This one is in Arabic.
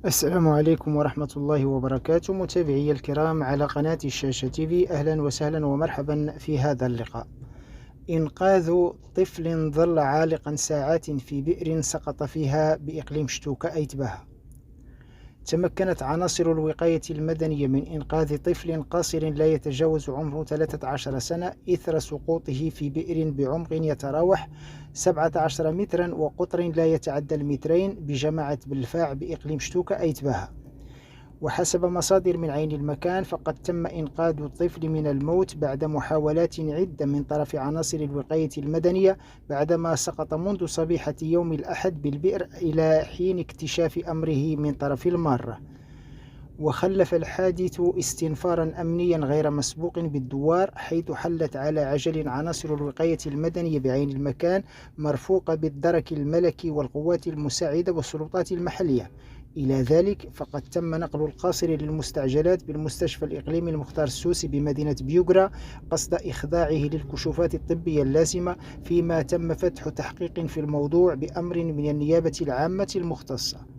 السلام عليكم ورحمة الله وبركاته، متابعي الكرام على قناة الشاشة تيفي. أهلا وسهلا ومرحبا في هذا اللقاء. إنقاذ طفل ظل عالقا ساعات في بئر سقط فيها بإقليم شتوكا أيتباها. تمكنت عناصر الوقاية المدنية من إنقاذ طفل قاصر لا يتجاوز عمره 13 سنة إثر سقوطه في بئر بعمق يتراوح 17 مترا وقطر لا يتعدى المترين بجماعة بلفاع بإقليم شتوكا أيتباها. وحسب مصادر من عين المكان فقد تم إنقاذ الطفل من الموت بعد محاولات عدة من طرف عناصر الوقاية المدنية بعدما سقط منذ صبيحة يوم الأحد بالبئر إلى حين اكتشاف أمره من طرف المارة. وخلف الحادث استنفارا أمنيا غير مسبوق بالدوار، حيث حلت على عجل عناصر الوقاية المدنية بعين المكان مرفوقة بالدرك الملكي والقوات المساعدة والسلطات المحلية. إلى ذلك فقد تم نقل القاصر للمستعجلات بالمستشفى الإقليمي المختار السوسي بمدينة بيوغرا قصد إخضاعه للكشوفات الطبية اللازمة، فيما تم فتح تحقيق في الموضوع بأمر من النيابة العامة المختصة.